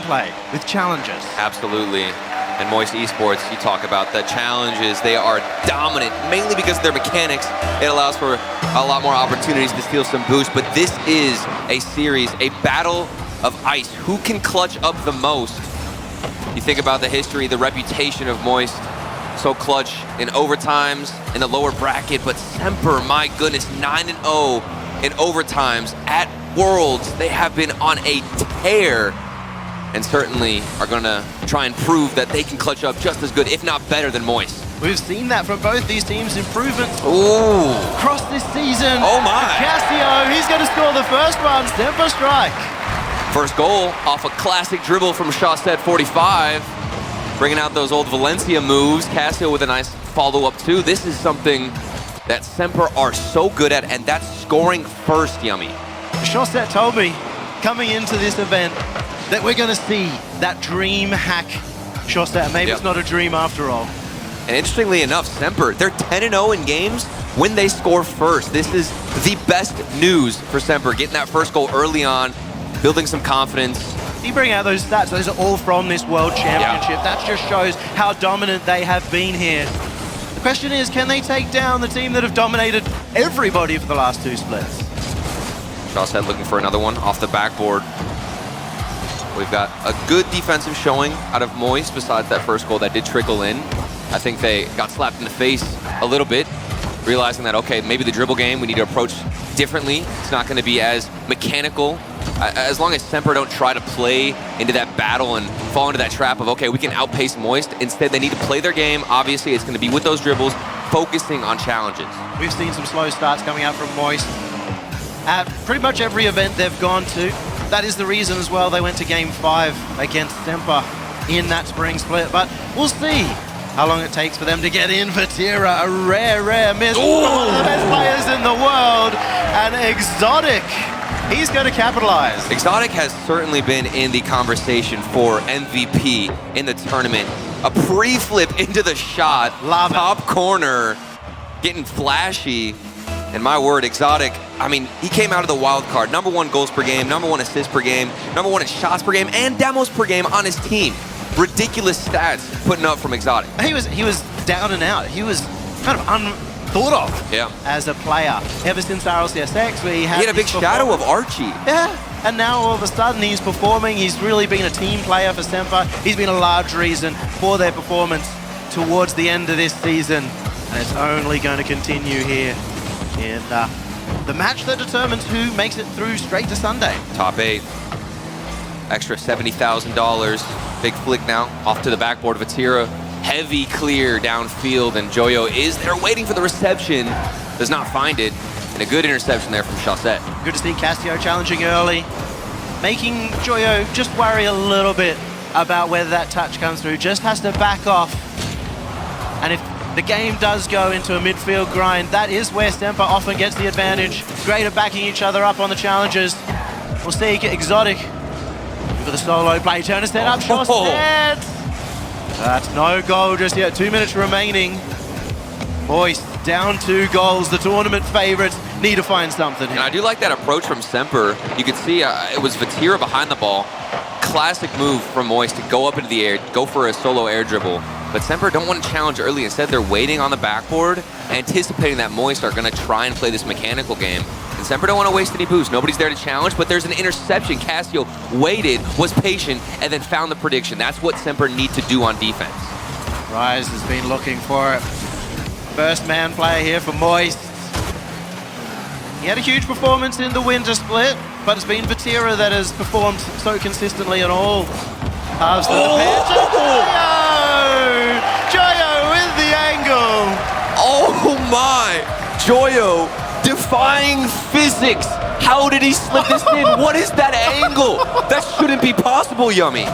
gameplay with challenges. Absolutely. And Moist Esports, you talk about the challenges. They are dominant, mainly because of their mechanics. It allows for a lot more opportunities to steal some boost. But this is a series, a battle of ice. Who can clutch up the most? You think about the history, the reputation of Moist. So clutch in overtimes, in the lower bracket. But SMPR, my goodness, 9-0 in overtimes at Worlds. They have been on a tear. And certainly are going to try and prove that they can clutch up just as good, if not better, than Moist. We've seen that from both these teams' improvements across this season. Oh my! Cassio, he's going to score the first one. SMPR strike. First goal off a classic dribble from Shawset 45. Bringing out those old Valencia moves. Cassio with a nice follow-up too. This is something that SMPR are so good at, and that's scoring first, Yummy. Shawset told me coming into this event that we're going to see that dream hack Shawset. Maybe it's not a dream after all. And interestingly enough, SMPR, they're 10-0 in games when they score first. This is the best news for SMPR, getting that first goal early on, building some confidence. You bring out those stats, those are all from this World Championship. That just shows how dominant they have been here. The question is, can they take down the team that have dominated everybody for the last two splits? Shawset looking for another one off the backboard. We've got a good defensive showing out of Moist besides that first goal that did trickle in. I think they got slapped in the face a little bit, realizing that, okay, maybe the dribble game we need to approach differently. It's not going to be as mechanical. As long as SMPR don't try to play into that battle and fall into that trap of, okay, we can outpace Moist. Instead, they need to play their game. Obviously, it's going to be with those dribbles, focusing on challenges. We've seen some slow starts coming out from Moist at pretty much every event they've gone to. That is the reason as well they went to Game 5 against SMPR in that spring split. But we'll see how long it takes for them to get in. Vatira, a rare miss. One of the best players in the world. And Exotic, he's going to capitalize. Exotic has certainly been in the conversation for MVP in the tournament. A pre-flip into the shot. Love Top corner, getting flashy. And my word, Exotic, I mean, he came out of the wild card. #1 goals per game, #1 assists per game, #1 in shots per game, and demos per game on his team. Ridiculous stats putting up from Exotic. He was down and out. He was kind of unthought of as a player ever since RLCS, where he had a big shadow of Archie. Yeah, and now all of a sudden he's performing. He's really been a team player for SMPR. He's been a large reason for their performance towards the end of this season. And it's only going to continue here in the match that determines who makes it through straight to Sunday. Top 8. Extra $70,000. Big flick now, off to the backboard. Vatira, heavy clear downfield, and Joyo is there waiting for the reception. Does not find it, and a good interception there from Shawset. Good to see Cassio challenging early, making Joyo just worry a little bit about whether that touch comes through. Just has to back off. And if the game does go into a midfield grind, that is where SMPR often gets the advantage. Great at backing each other up on the challenges. We'll see Exotic for the solo play. Turner set up, Shawset. That's no goal just yet. 2 minutes remaining. Moist down 2 goals. The tournament favorites need to find something here. And I do like that approach from SMPR. You could see it was Vatira behind the ball. Classic move from Moist to go up into the air, go for a solo air dribble. But SMPR don't want to challenge early. Instead, they're waiting on the backboard, anticipating that Moist are going to try and play this mechanical game. And SMPR don't want to waste any boost. Nobody's there to challenge, but there's an interception. Cassio waited, was patient, and then found the prediction. That's what SMPR need to do on defense. Rise has been looking for it. First man player here for Moist. He had a huge performance in the winter split, but it's been Vatira that has performed so consistently in all halves of the pitch. Joyo with the angle. Oh my! Joyo defying physics. How did he slip this in? What is that angle? That shouldn't be possible, Yummy.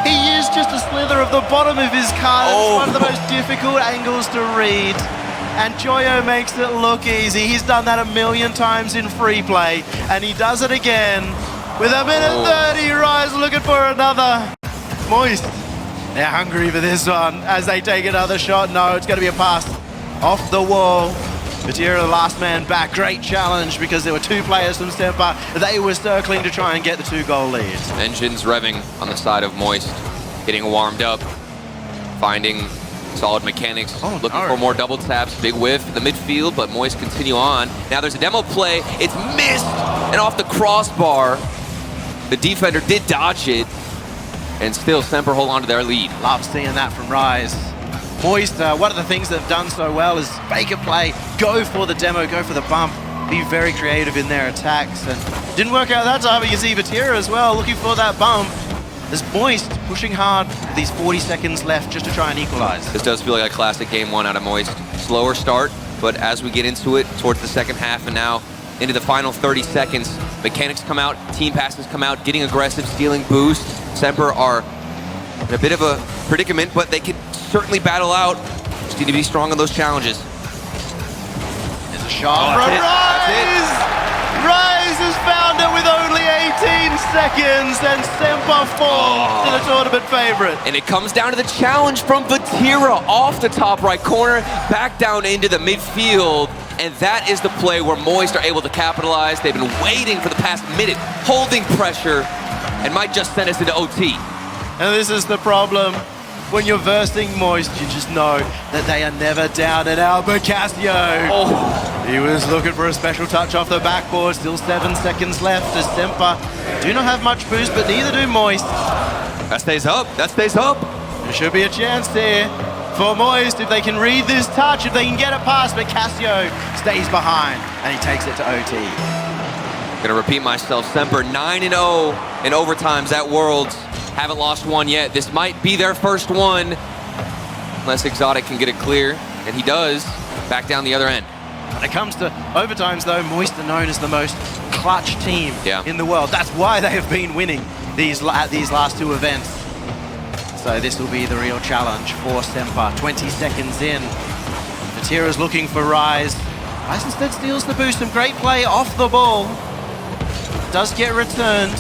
He used just a slither of the bottom of his card. It's one of the most difficult angles to read. And Joyo makes it look easy. He's done that a million times in free play. And he does it again with a minute 30. Rise looking for another. Moist. They're hungry for this one as they take another shot. No, it's going to be a pass off the wall. Vatira, the last man back. Great challenge because there were 2 players from SMPR. They were circling to try and get the 2-goal lead. Engines revving on the side of Moist, getting warmed up, finding solid mechanics, looking for more double taps, big whiff in the midfield, but Moist continue on. Now there's a demo play, it's missed, and off the crossbar. The defender did dodge it, and still SMPR hold on to their lead. Love seeing that from Rise. Moist, one of the things they've done so well is fake a play, go for the demo, go for the bump, be very creative in their attacks. And didn't work out that time, but you see Vatira as well, looking for that bump. There's Moist pushing hard with these 40 seconds left just to try and equalize. This does feel like a classic game 1 out of Moist. Slower start, but as we get into it, towards the second half and now into the final 30 seconds, mechanics come out, team passes come out, getting aggressive, stealing boost. SMPR are in a bit of a predicament, but they can certainly battle out. Just need to be strong on those challenges. There's a shot from Rise! Rise has found it with only 18 seconds, and SMPR fall to the tournament favorite. And it comes down to the challenge from Vatira off the top right corner, back down into the midfield. And that is the play where Moist are able to capitalize. They've been waiting for the past minute, holding pressure, and might just send us into OT. And this is the problem. When you're versing Moist, you just know that they are never down and out. But Cassio, he was looking for a special touch off the backboard. Still 7 seconds left as SMPR do not have much boost, but neither do Moist. That stays up, that stays up. There should be a chance here for Moist if they can read this touch, if they can get it past, but Cassio stays behind and he takes it to OT. Gonna repeat myself, SMPR 9-0 in overtimes at Worlds. Haven't lost one yet. This might be their first one, unless Exotic can get it clear, and he does. Back down the other end. When it comes to overtimes though, Moist are known as the most clutch team in the world. That's why they have been winning these last 2 events. So this will be the real challenge for SMPR. 20 seconds in. Vatira's looking for Rise. Rise instead steals the boost. Some great play off the ball. Does get returned.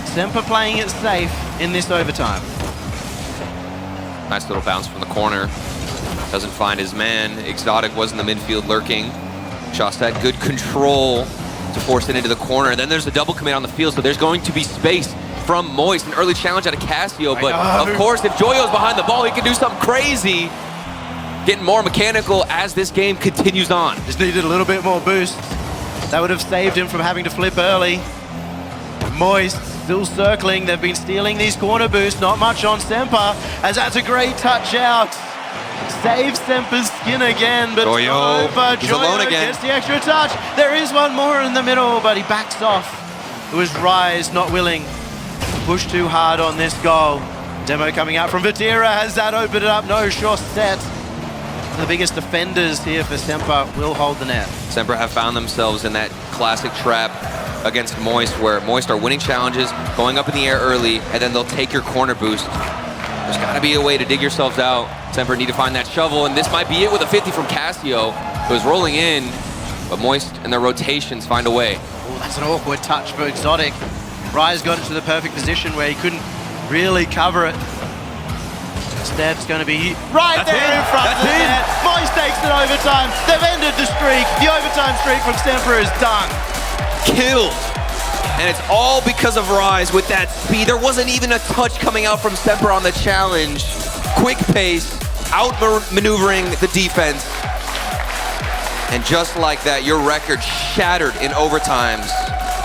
SMPR playing it safe in this overtime. Nice little bounce from the corner. Doesn't find his man. Exotic was in the midfield lurking. Shawstad, good control to force it into the corner. And then there's a double commit on the field, so there's going to be space from Moist. An early challenge out of Cassio, but of course, if Joyo's behind the ball, he can do something crazy. Getting more mechanical as this game continues on. Just needed a little bit more boost. That would have saved him from having to flip early. Moist still circling. They've been stealing these corner boosts. Not much on SMPR, as that's a great touch out. Saves SMPR's skin again, but Joyo, he's alone again. Gets the extra touch. There is one more in the middle, but he backs off. It was Rise not willing to push too hard on this goal. Demo coming out from Vatira. Has that opened it up? No, sure set. The biggest defenders here for SMPR will hold the net. SMPR have found themselves in that classic trap against Moist, where Moist are winning challenges, going up in the air early, and then they'll take your corner boost. There's got to be a way to dig yourselves out. SMPR need to find that shovel, and this might be it with a 50 from Cassio, who is rolling in, but Moist and their rotations find a way. Oh, that's an awkward touch for Exotic. Rise got it to the perfect position where he couldn't really cover it. Instead, it's going to be right there in front of the net. Moist takes it overtime. They've ended the streak. The overtime streak from SMPR is done. Killed. And it's all because of Rise with that speed. There wasn't even a touch coming out from SMPR on the challenge. Quick pace, out-maneuvering the defense. And just like that, your record shattered in overtimes.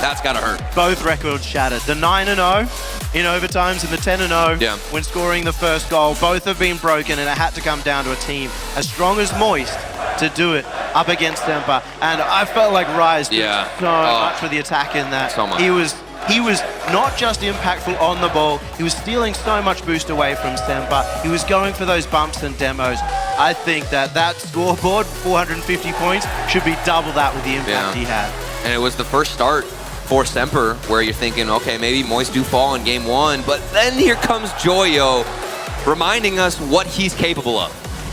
That's gotta hurt. Both records shattered. The 9-0 in overtimes and the 10-0 when scoring the first goal. Both have been broken, and it had to come down to a team as strong as Moist to do it up against SMPR. And I felt like Rise did so much for the attack in that. So much. He was not just impactful on the ball, he was stealing so much boost away from SMPR. He was going for those bumps and demos. I think that scoreboard, 450 points, should be double that with the impact he had. And it was the first start for SMPR where you're thinking, okay, maybe Moist do fall in game 1, but then here comes Joyo reminding us what he's capable of.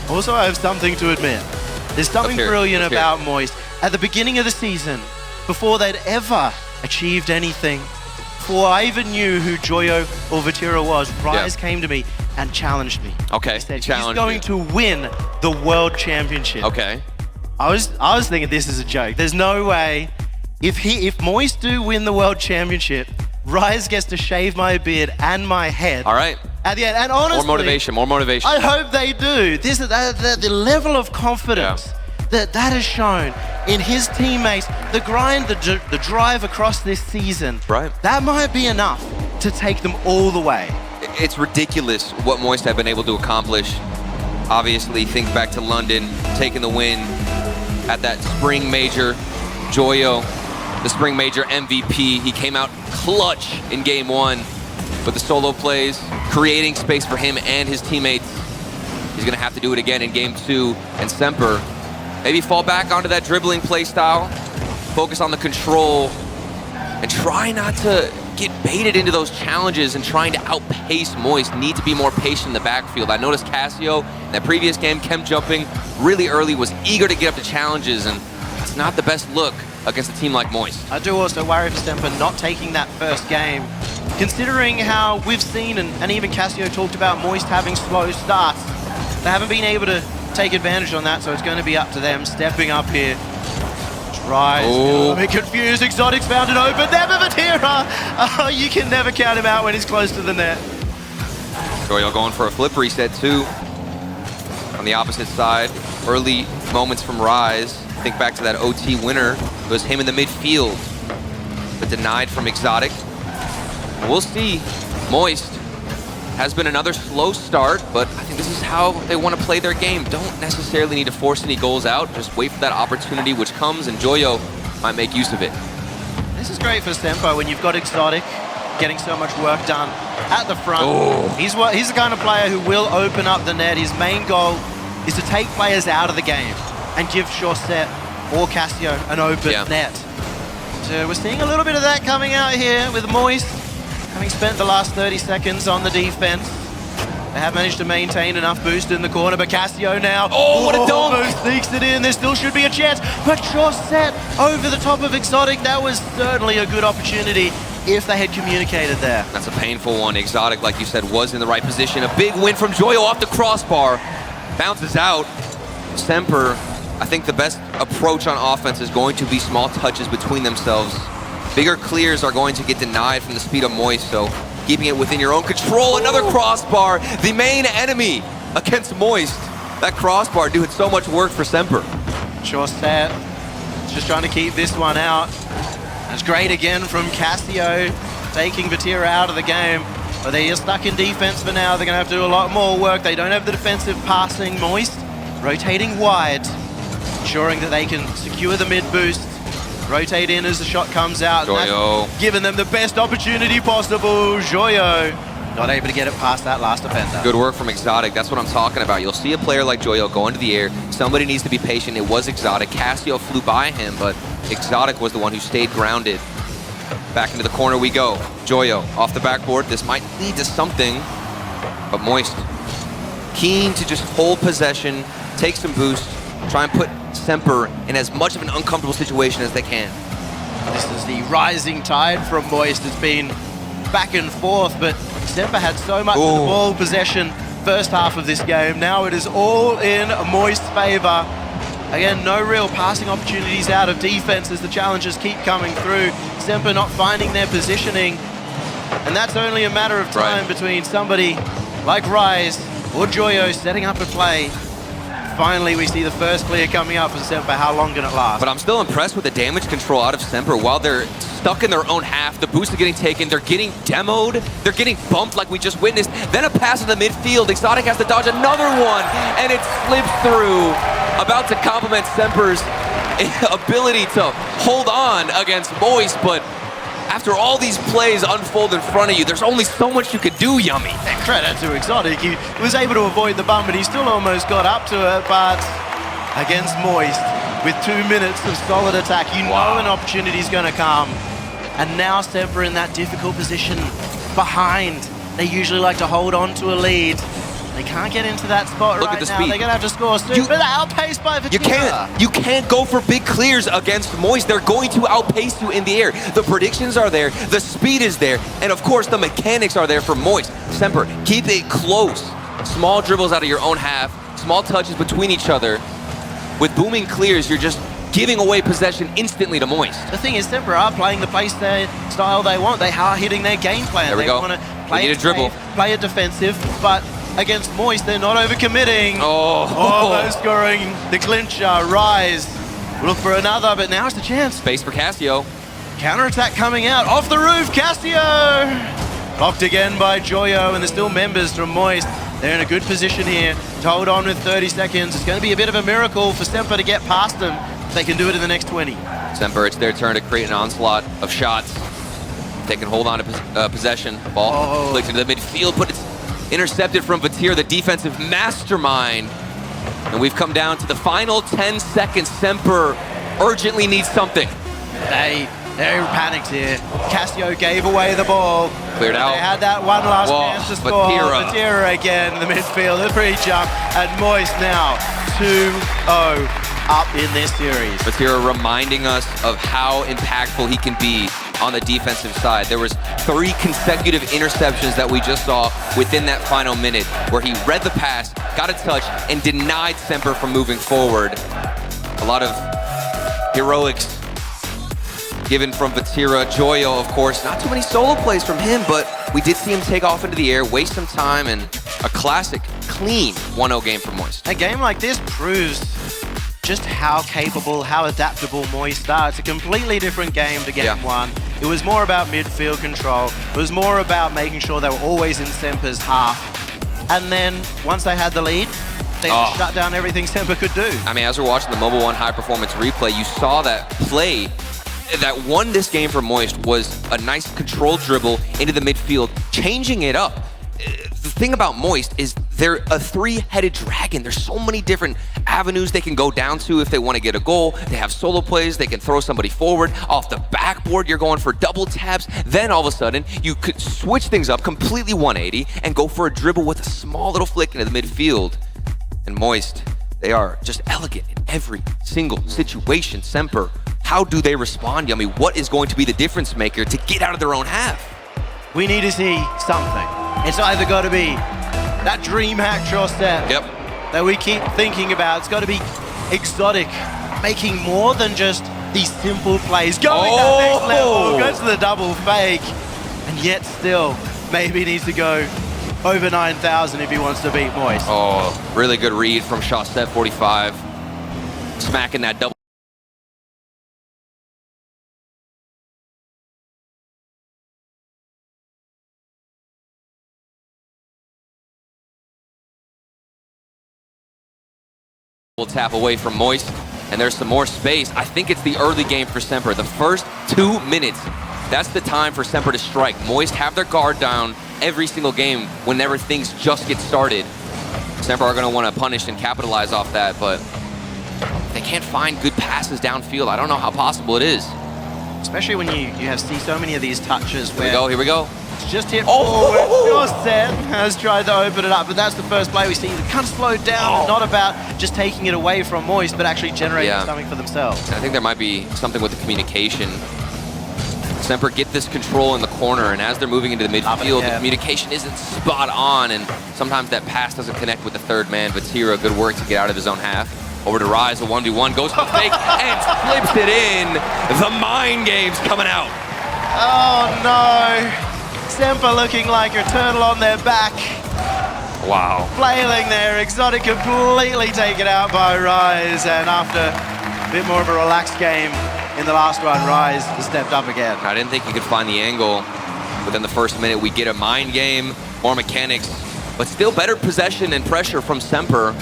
Also, I have something to admit. There's something brilliant about Moist. At the beginning of the season, before they'd ever achieved anything, before I even knew who Joyo or Vatira was, Rise came to me and challenged me. Okay, he said, he's going to win the World Championship. Okay. I was thinking this is a joke. There's no way. If Moist do win the World Championship, Rise gets to shave my beard and my head. All right. At the end, and honestly, More motivation. I hope they do. This is the level of confidence that is shown in his teammates, the grind, the drive across this season. Right. That might be enough to take them all the way. It's ridiculous what Moist have been able to accomplish. Obviously, think back to London, taking the win at that spring major. Joyo, the spring major MVP. He came out clutch in game 1 with the solo plays, creating space for him and his teammates. He's gonna have to do it again in game 2. And Semper, maybe fall back onto that dribbling play style, focus on the control, and try not to get baited into those challenges and trying to outpace Moist. Need to be more patient in the backfield. I noticed Cassio in that previous game, chem jumping really early, was eager to get up to challenges, and it's not the best look against a team like Moist. I do also worry for Semper not taking that first game, considering how we've seen, and even Cassio talked about Moist having slow starts. They haven't been able to take advantage on that, so it's going to be up to them stepping up here. Rise, a bit confused, Exotic's found it open, never Vatira! Oh, you can never count him out when he's close to the net. Joyo going for a flip reset too. On the opposite side, early moments from Rise. Think back to that OT winner. It was him in the midfield, but denied from Exotic. We'll see. Moist has been another slow start, but I think this is how they want to play their game. Don't necessarily need to force any goals out. Just wait for that opportunity which comes, and Joyo might make use of it. This is great for Semper when you've got Exotic getting so much work done at the front. He's the kind of player who will open up the net. His main goal is to take players out of the game and give Chaussette or Cassio an open net. So we're seeing a little bit of that coming out here with Moist, having spent the last 30 seconds on the defense. They have managed to maintain enough boost in the corner, but Cassio now, what a dunk! Almost sneaks it in. There still should be a chance, but Chaussette over the top of Exotic. That was certainly a good opportunity if they had communicated there. That's a painful one. Exotic, like you said, was in the right position. A big win from Joyo off the crossbar. Bounces out. Semper, I think the best approach on offense is going to be small touches between themselves. Bigger clears are going to get denied from the speed of Moist, so keeping it within your own control. Another crossbar, the main enemy against Moist. That crossbar doing so much work for Semper. Chaussette just trying to keep this one out. That's great again from Cassio, taking Vatira out of the game. But they are stuck in defense for now. They're going to have to do a lot more work. They don't have the defensive passing. Moist rotating wide, ensuring that they can secure the mid boost. Rotate in as the shot comes out. Joyo. Giving them the best opportunity possible. Joyo not able to get it past that last defender. Good work from Exotic. That's what I'm talking about. You'll see a player like Joyo go into the air. Somebody needs to be patient. It was Exotic. Cassio flew by him, but Exotic was the one who stayed grounded. Back into the corner we go. Joyo off the backboard. This might lead to something, but Moist keen to just hold possession, take some boost, try and put Semper in as much of an uncomfortable situation as they can. This is the rising tide from Moist. It's been back and forth, but Semper had so much of the ball possession first half of this game. Now it is all in Moist's favor. Again, no real passing opportunities out of defense as the challenges keep coming through. Semper not finding their positioning, and that's only a matter of time between somebody like Rise or Joyo setting up a play. Finally, we see the first clear coming up for Semper. How long can it last? But I'm still impressed with the damage control out of Semper. While they're stuck in their own half, the boost is getting taken, they're getting demoed, they're getting bumped like we just witnessed. Then a pass in the midfield. Exotic has to dodge another one, and it slips through. About to compliment Semper's ability to hold on against Moist, but after all these plays unfold in front of you, there's only so much you could do, Yummy. Credit to Exotic. He was able to avoid the bump, and he still almost got up to it, but against Moist, with 2 minutes of solid attack, you know an opportunity is going to come. And now Semper in that difficult position behind. They usually like to hold on to a lead. They can't get into that spot right now. Speed. They're going to have to score soon, but they're outpaced by Vatira. You can't go for big clears against Moist. They're going to outpace you in the air. The predictions are there, the speed is there, and of course the mechanics are there for Moist. Semper, keep it close. Small dribbles out of your own half, small touches between each other. with booming clears, you're just giving away possession instantly to Moist. The thing is, SMPR are playing the style they want. They are hitting their game plan. There we go. Want to play need a dribble. Play it defensive, but against Moist, they're not overcommitting. Oh, scoring the clincher. Rise. Look for another, but now it's the chance. Space for Casio. Counterattack coming out. Off the roof, Casio! Blocked again by Joyo, and there's still members from Moist. They're in a good position here to hold on with 30 seconds. It's going to be a bit of a miracle for SMPR to get past them. They can do it in the next 20. SMPR, it's their turn to create an onslaught of shots. They can hold on to possession. The ball flicked into the midfield, but it's intercepted from Vatir, the defensive mastermind. And we've come down to the final 10 seconds. SMPR urgently needs something. They're panicked here. Casio gave away the ball. Cleared out. They had that one last chance to score. Vatir again in the midfield. The free jump. And Moist now 2-0 up in this series. Vatir reminding us of how impactful he can be on the defensive side. There was 3 consecutive interceptions that we just saw within that final minute where he read the pass, got a touch, and denied SMPR from moving forward. A lot of heroics given from Vatira. Joyo, of course, not too many solo plays from him, but we did see him take off into the air, waste some time, and a classic, clean 1-0 game for Moist. A game like this proves just how capable, how adaptable Moist are. It's a completely different game to game one. It was more about midfield control. It was more about making sure they were always in SMPR's half. And then once they had the lead, they just shut down everything SMPR could do. I mean, as we're watching the Mobile One high performance replay, you saw that play that won this game for Moist was a nice controlled dribble into the midfield, changing it up. The thing about Moist is they're a 3-headed dragon. There's so many different avenues they can go down to if they want to get a goal. They have solo plays. They can throw somebody forward. Off the backboard, you're going for double taps. Then all of a sudden, you could switch things up completely 180 and go for a dribble with a small little flick into the midfield. And Moist, they are just elegant in every single situation. SMPR, how do they respond, Yummy? What is going to be the difference maker to get out of their own half? We need to see something. It's either got to be that dream hack shot step that we keep thinking about. It's got to be exotic, making more than just these simple plays. Going that next level, goes to the double fake, and yet still maybe needs to go over 9,000 if he wants to beat Moist. Oh, really good read from shot step 45. Smacking that double. Tap away from Moist, and there's some more space. I think it's the early game for SMPR. The first 2 minutes, that's the time for SMPR to strike. Moist have their guard down every single game whenever things just get started. SMPR are going to want to punish and capitalize off that, but they can't find good passes downfield. I don't know how possible it is. Especially when you see so many of these touches where... Here we go. It's just hit forward. Set has tried to open it up, but that's the first play we see. They kind of slowed down, not about just taking it away from Moist, but actually generating something for themselves. I think there might be something with the communication. SMPR get this control in the corner, and as they're moving into the midfield, the communication isn't spot on, and sometimes that pass doesn't connect with the third man. Vatira, good work to get out of his own half. Over to Rise, a 1v1, goes for the fake, and flips it in. The mind game's coming out. Oh no. SMPR looking like a turtle on their back. Wow. Flailing there, Exotic completely taken out by Rise, and after a bit more of a relaxed game in the last one, Rise has stepped up again. I didn't think he could find the angle within the first minute. We get a mind game, more mechanics, but still better possession and pressure from SMPR.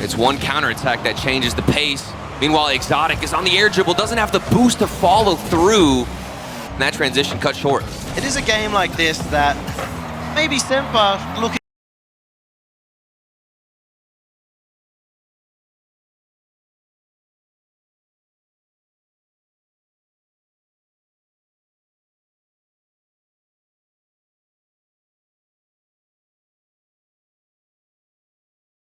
It's one counterattack that changes the pace. Meanwhile, Exotic is on the air dribble, doesn't have the boost to follow through. And that transition cut short. It is a game like this that maybe SMPR looking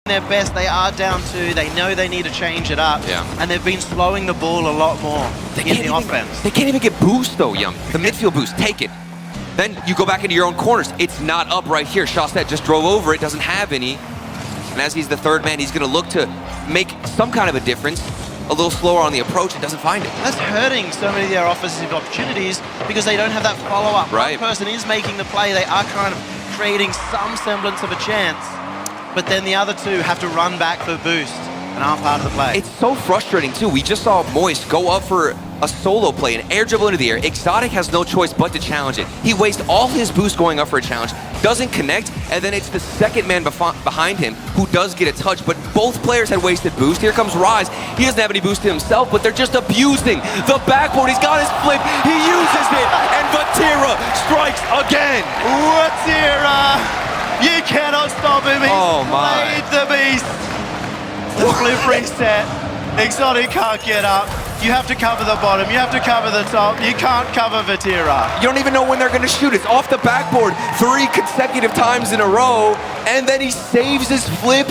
their best. They are down 2. They know they need to change it up. And they've been slowing the ball a lot more in the offense. They can't even get boost though, Yum. The midfield boost, take it. Then you go back into your own corners. It's not up right here. Shawstad just drove over it, doesn't have any. And as he's the third man, he's going to look to make some kind of a difference. A little slower on the approach and doesn't find it. That's hurting so many of their offensive opportunities because they don't have that follow-up. Right. One person is making the play. They are kind of creating some semblance of a chance, but then the other two have to run back for boost and aren't part of the play. It's so frustrating, too. We just saw Moist go up for a solo play, an air dribble into the air. Exotic has no choice but to challenge it. He wastes all his boost going up for a challenge, doesn't connect, and then it's the second man behind him who does get a touch, but both players had wasted boost. Here comes Rise. He doesn't have any boost to himself, but they're just abusing the backboard. He's got his flip. He uses it, and Vatira strikes again. Vatira! You cannot stop him. He's my. played the beast. The flip reset. Exotic can't get up. You have to cover the bottom, you have to cover the top, you can't cover Vatira. You don't even know when they're gonna shoot. It's off the backboard 3 consecutive times in a row, and then he saves his flip.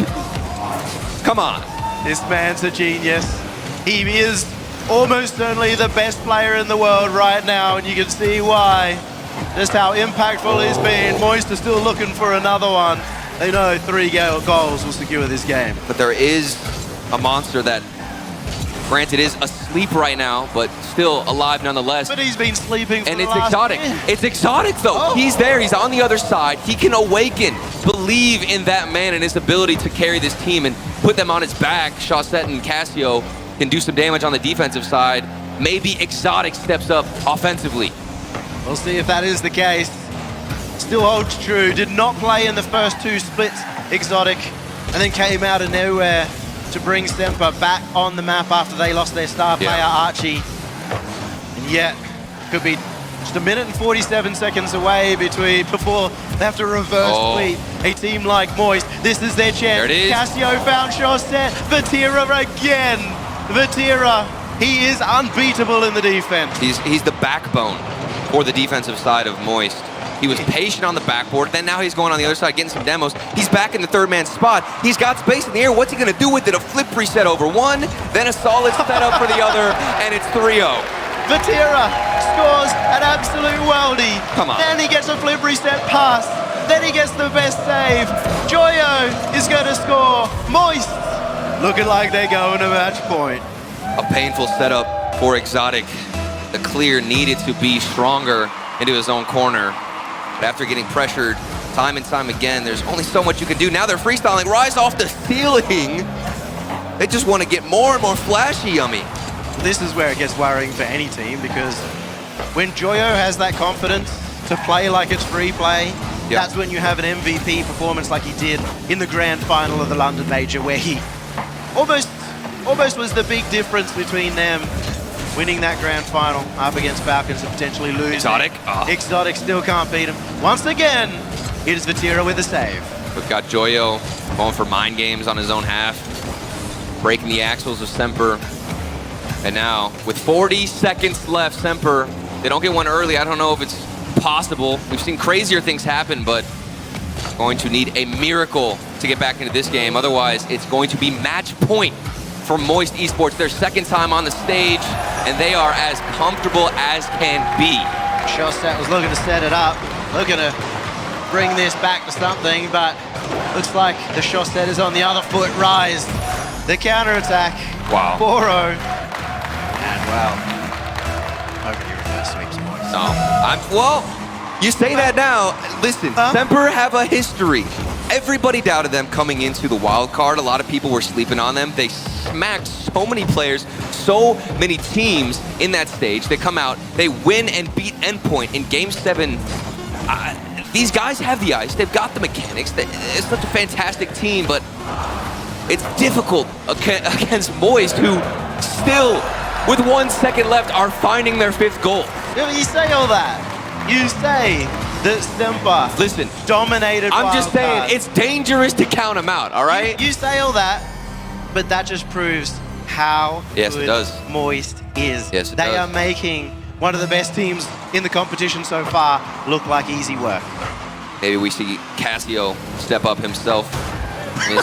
Come on. This man's a genius. He is almost certainly the best player in the world right now, and you can see why. Just how impactful he's been. Moist is still looking for another one. They know 3 goals will secure this game. But there is a monster that, granted, is asleep right now, but still alive nonetheless. But he's been sleeping for and the it's last Exotic. year. It's Exotic, though. Oh. He's there. He's on the other side. He can awaken, believe in that man and his ability to carry this team and put them on his back. Chaussette and Cassio can do some damage on the defensive side. Maybe Exotic steps up offensively. We'll see if that is the case. Still holds true. Did not play in the first 2 splits, Exotic, and then came out of nowhere to bring SMPR back on the map after they lost their star player, Archie. And yet, could be just a minute and 47 seconds away before they have to reverse sweep a team like Moist. This is their chance. There it is. Cassio found Chaussette. Vatira again. Vatira, he is unbeatable in the defense. He's the backbone for the defensive side of Moist. He was patient on the backboard, then now he's going on the other side, getting some demos. He's back in the third man spot. He's got space in the air. What's he gonna do with it? A flip reset over one, then a solid setup for the other, and it's 3-0. Vatira scores an absolute worldie. Come on. Then he gets a flip reset pass. Then he gets the best save. Joyo is going to score. Moist looking like they're going to match point. A painful setup for Exotic. The clear needed to be stronger into his own corner. But after getting pressured time and time again, there's only so much you can do. Now they're freestyling. Rise off the ceiling. They just want to get more and more flashy, Yummy. This is where it gets worrying for any team, because when Joyo has that confidence to play like it's free play, that's when you have an MVP performance like he did in the grand final of the London Major, where he almost was the big difference between them winning that grand final up against Falcons and potentially losing. Exotic. Exotic still can't beat him. Once again, it is Vatira with a save. We've got Joyo going for mind games on his own half, breaking the axles of SMPR. And now, with 40 seconds left, SMPR, they don't get one early. I don't know if it's possible. We've seen crazier things happen, but going to need a miracle to get back into this game. Otherwise, it's going to be match point for Moist Esports. Their second time on the stage, and they are as comfortable as can be. Chaussette was looking to set it up, looking to bring this back to something, but looks like the Chaussette is on the other foot. Rise, the counterattack. Wow. 4-0. And well, hopefully reverse sweeps Moist. No, well, you say that now. Listen, SMPR have a history. Everybody doubted them coming into the wild card. A lot of people were sleeping on them. They smacked so many players, so many teams in that stage. They come out, they win and beat Endpoint in Game 7. These guys have the ice. They've got the mechanics. It's such a fantastic team, but it's difficult against Moist, who still, with 1 second left, are finding their 5th goal. You say all that. You say that SMPR, listen, dominated. I'm just saying, it's dangerous to count them out, all right? You say all that, but that just proves how good Moist is. Yes, it they does. are making one of the best teams in the competition so far look like easy work. Maybe we see Cassio step up himself in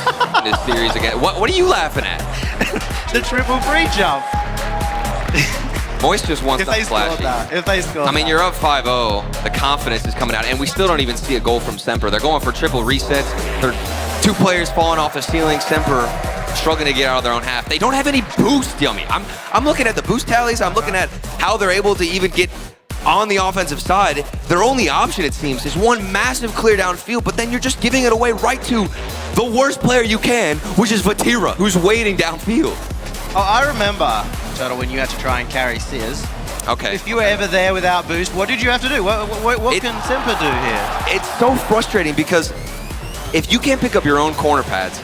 this series again. What are you laughing at? The triple free jump. Moist just wants that flashy. If they score I mean, you're up 5-0. The confidence is coming out, and we still don't even see a goal from SMPR. They're going for triple resets. They're 2 Two players falling off the ceiling. Semper struggling to get out of their own half. They don't have any boost, Yummy. I'm looking at the boost tallies. I'm looking at how they're able to even get on the offensive side. Their only option, it seems, is one massive clear downfield, but then you're just giving it away right to the worst player you can, which is Vatira, who's waiting downfield. Oh, I remember, Turtle, when you had to try and carry Sears. Okay. If you were ever there without boost, what did you have to do? What can Semper do here? It's so frustrating because if you can't pick up your own corner pads,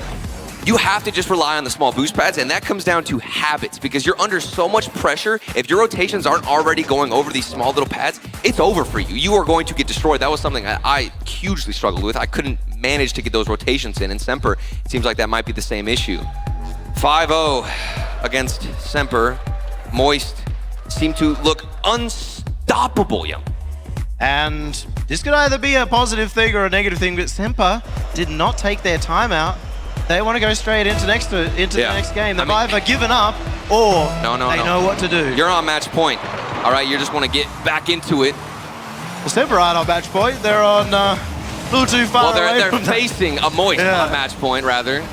you have to just rely on the small boost pads, and that comes down to habits because you're under so much pressure. If your rotations aren't already going over these small little pads, it's over for you. You are going to get destroyed. That was something I hugely struggled with. I couldn't manage to get those rotations in, and Semper, it seems like that might be the same issue. 5-0 against Semper. Moist seemed to look unstoppable, Yum. And this could either be a positive thing or a negative thing, but Semper did not take their timeout. They want to go straight into the next game. They've either given up or they know what to do. You're on match point. All right, you just want to get back into it. Well, Semper aren't on match point. They're on a little too far away. Well, they're facing a Moist on match point, rather.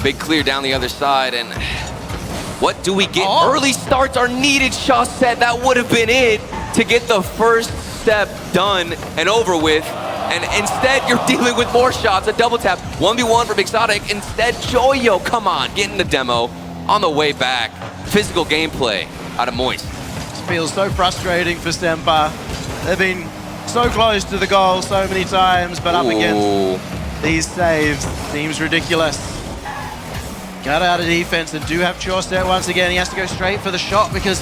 Big clear down the other side, and what do we get? Early starts are needed, Chaussette. That would have been it to get the first step done and over with. And instead, you're dealing with more shots, a double tap, 1v1 from Exotic. Instead, Joyo, come on, getting the demo on the way back. Physical gameplay out of Moist. This feels so frustrating for Semper. They've been so close to the goal so many times, but up against these saves seems ridiculous. Got out of defense and do have Chaussette once again. He has to go straight for the shot because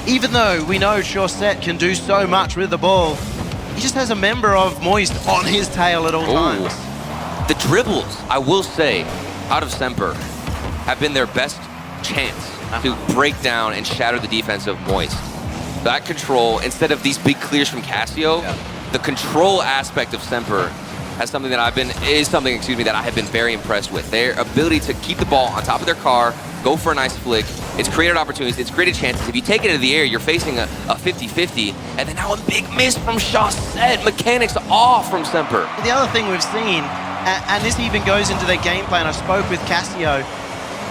even though we know Chaussette can do so much with the ball, he just has a member of Moist on his tail at all times. The dribbles, I will say, out of Semper have been their best chance to break down and shatter the defense of Moist. That control, instead of these big clears from Cassio, the control aspect of Semper is something that I have been very impressed with. Their ability to keep the ball on top of their car, go for a nice flick. It's created opportunities, it's created chances. If you take it into the air, you're facing a 50-50, and then now a big miss from Chaussette. Mechanics off from Semper. The other thing we've seen, and this even goes into their game plan, I spoke with Cassio,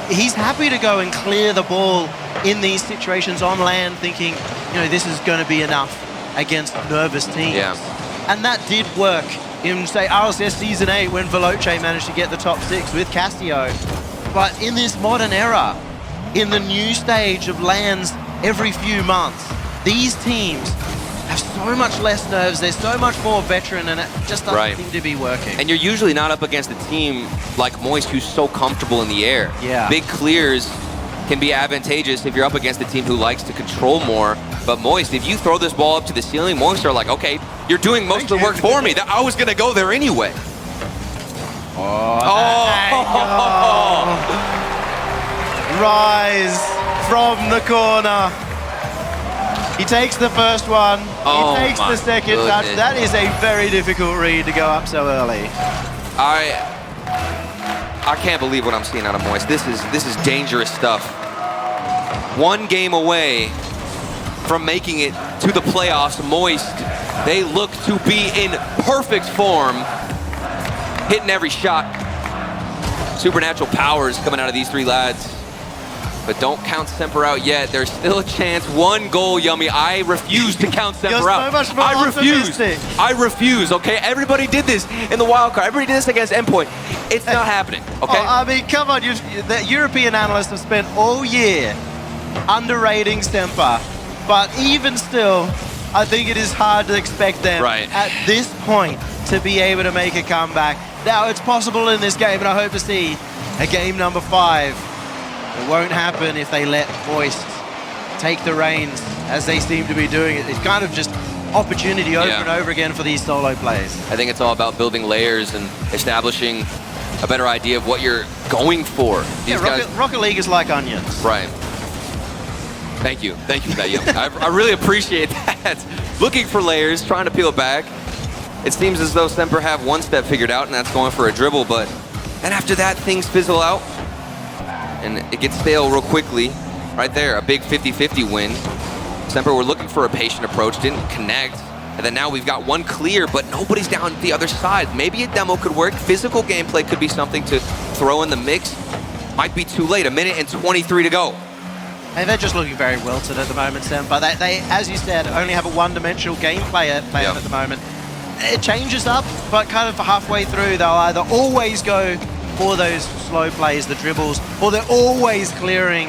he's happy to go and clear the ball in these situations on land, thinking, you know, this is going to be enough against nervous teams. And that did work in, say, RLCS Season 8 when Veloce managed to get the top 6 with Cassio. But in this modern era, in the new stage of lands every few months, these teams have so much less nerves, they're so much more veteran, and it just doesn't seem to be working. And you're usually not up against a team like Moist who's so comfortable in the air. Big clears can be advantageous if you're up against a team who likes to control more. But Moist, if you throw this ball up to the ceiling, Moist are like, okay, you're doing most of the work for me. I was going to go there anyway. Rise from the corner. He takes the first one. He takes the second touch. That is a very difficult read to go up so early. I can't believe what I'm seeing out of Moist. This is dangerous stuff. One game away from making it to the playoffs. Moist, they look to be in perfect form, hitting every shot. Supernatural powers coming out of these three lads. But don't count Semper out yet. There's still a chance. One goal, Yummy. I refuse to count Semper out. So much more optimistic. I refuse, okay? Everybody did this in the wild card. Everybody did this against Endpoint. It's not happening, okay? I mean, come on. The European analysts have spent all year underrating Semper. But even still, I think it is hard to expect them at this point to be able to make a comeback. Now, it's possible in this game, and I hope to see a game number 5. It won't happen if they let Moist take the reins as they seem to be doing it. It's kind of just opportunity over and over again for these solo plays. I think it's all about building layers and establishing a better idea of what you're going for. These guys, Rocket League is like onions. Right. Thank you. Thank you for that, Yum. I really appreciate that. Looking for layers, trying to peel it back. It seems as though Semper have one step figured out, and that's going for a dribble, but then after that, things fizzle out. And it gets stale real quickly. Right there, a big 50-50 win. Semper were looking for a patient approach, didn't connect. And then now we've got one clear, but nobody's down the other side. Maybe a demo could work. Physical gameplay could be something to throw in the mix. Might be too late. 1 minute and 23 to go. Hey, they're just looking very wilted at the moment, Sam. But they, as you said, only have a one-dimensional gameplay at the moment. It changes up, but kind of halfway through, they'll either always go for those slow plays, the dribbles, or they're always clearing.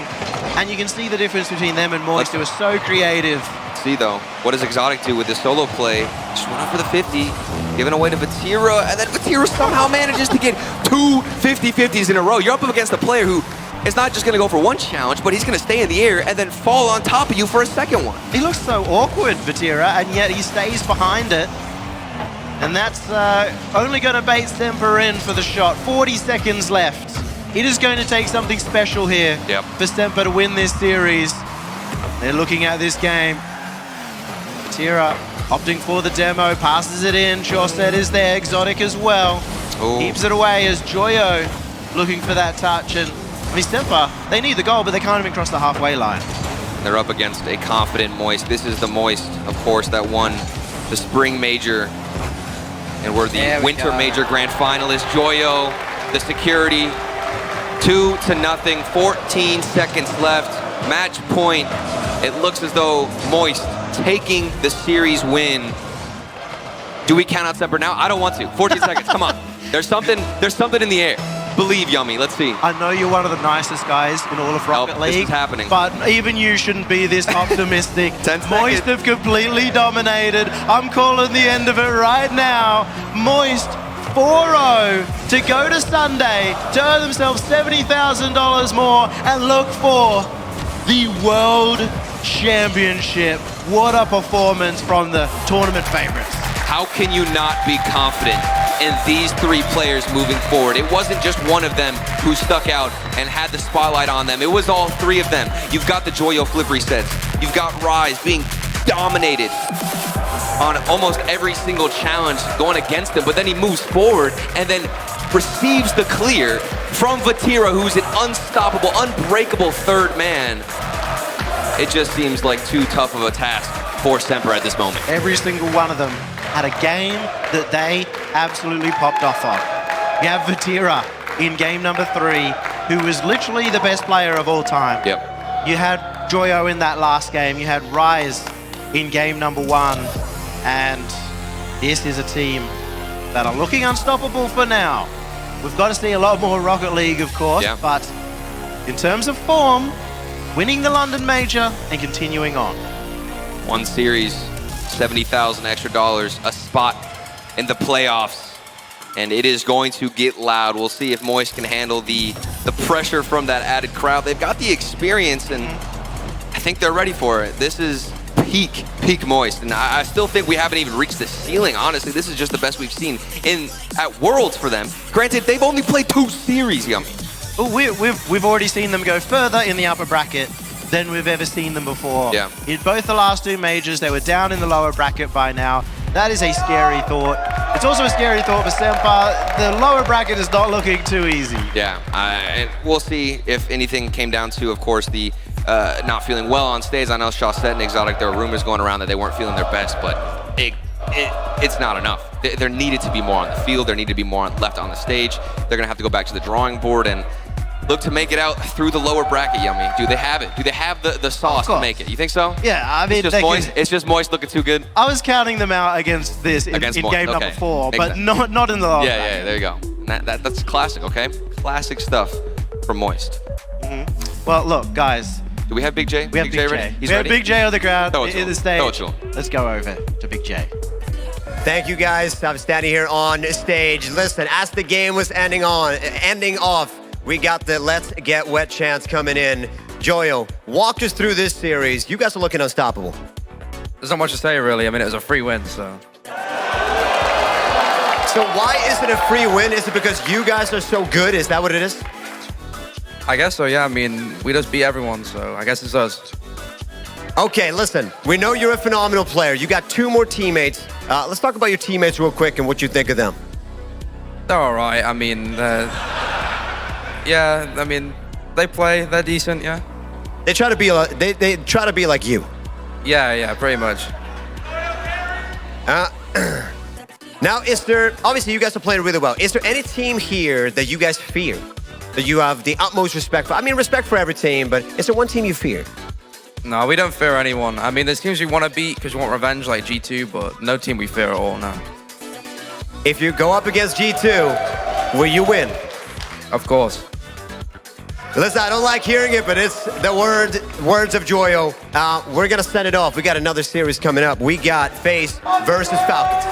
And you can see the difference between them and Moist, who are so creative. See, though, what does Exotic do with the solo play? Just went up for the 50, giving away to Vatira, and then Vatira somehow manages to get 2 50-50s in a row. You're up against a player who is not just going to go for one challenge, but he's going to stay in the air and then fall on top of you for a second one. He looks so awkward, Vatira, and yet he stays behind it. And that's only going to bait SMPR in for the shot. 40 seconds left. It is going to take something special here for SMPR to win this series. They're looking at this game. Vatira opting for the demo, passes it in. Shorset is there, Exotic as well. Ooh. Keeps it away as Joyo looking for that touch. And I mean, SMPR, they need the goal, but they can't even cross the halfway line. They're up against a confident Moist. This is the Moist, of course, that won the Spring Major. And we're the Winter Major Grand Finalists. Joyo, the security, 2-0, 14 seconds left. Match point. It looks as though Moist taking the series win. Do we count out SMPR now? I don't want to. 14 seconds, come on. There's something in the air. Believe, Yummy, let's see. I know you're one of the nicest guys in all of Rocket League. This is happening. But even you shouldn't be this optimistic. 10 seconds. Moist have completely dominated. I'm calling the end of it right now. Moist 4-0 to go to Sunday to earn themselves $70,000 more and look for the World Championship. What a performance from the tournament favorites. How can you not be confident in these 3 players moving forward? It wasn't just one of them who stuck out and had the spotlight on them. It was all 3 of them. You've got the Joyo flip resets. You've got Rise being dominated on almost every single challenge going against him, but then he moves forward and then receives the clear from Vatira, who's an unstoppable, unbreakable third man. It just seems like too tough of a task for SMPR at this moment. Every single one of them had a game that they absolutely popped off on. You have Vatira in game number 3, who was literally the best player of all time. Yep. You had Joyo in that last game. You had Rise in game number 1. And this is a team that are looking unstoppable for now. We've got to see a lot more Rocket League, of course, but in terms of form, winning the London Major and continuing on. One series, $70,000 extra, a spot in the playoffs, and it is going to get loud. We'll see if Moist can handle the pressure from that added crowd. They've got the experience, and I think they're ready for it. This is peak Moist, and I still think we haven't even reached the ceiling. Honestly, this is just the best we've seen at Worlds for them. Granted, they've only played 2 series, Yummy. Oh, we've already seen them go further in the upper bracket than we've ever seen them before. Yeah. In both the last 2 majors, they were down in the lower bracket by now. That is a scary thought. It's also a scary thought for SMPR. The lower bracket is not looking too easy. Yeah, and we'll see if anything came down to, of course, the not feeling well on stage. I know Shawset and Exotic, there were rumors going around that they weren't feeling their best, but it's not enough. There needed to be more on the field. There needed to be more left on the stage. They're going to have to go back to the drawing board and look to make it out through the lower bracket, Yummy. Do they have it? Do they have the sauce to make it? You think so? Yeah, I mean, it's just Moist looking too good. I was counting them out against this in game number 4, but not in the lower bracket. Yeah, there you go. That's classic, okay? Classic stuff from Moist. Well, look, guys. Do we have Big J? We have Big J. Ready? We have Big J on the ground in the stage. Tocho. Let's go over to Big J. Thank you, guys. I'm standing here on stage. Listen, as the game was ending off, we got the Let's Get Wet chance coming in. Joyo, walk us through this series. You guys are looking unstoppable. There's not much to say, really. I mean, it was a free win, so. So why is it a free win? Is it because you guys are so good? Is that what it is? I guess so, yeah. I mean, we just beat everyone, so I guess it's us. Okay, listen. We know you're a phenomenal player. You got 2 more teammates. Let's talk about your teammates real quick and what you think of them. They're all right. I mean, yeah, I mean, they play. They're decent, yeah. They try to be like you. Yeah, pretty much. Now, obviously you guys are playing really well. Is there any team here that you guys fear? That you have the utmost respect for? I mean, respect for every team, but is there one team you fear? No, we don't fear anyone. I mean, there's teams we want to beat because we want revenge, like G2, but no team we fear at all, no. If you go up against G2, will you win? Of course. Listen, I don't like hearing it, but it's the words of Joyo. We're going to send it off. We got another series coming up. We got FaZe versus Falcons.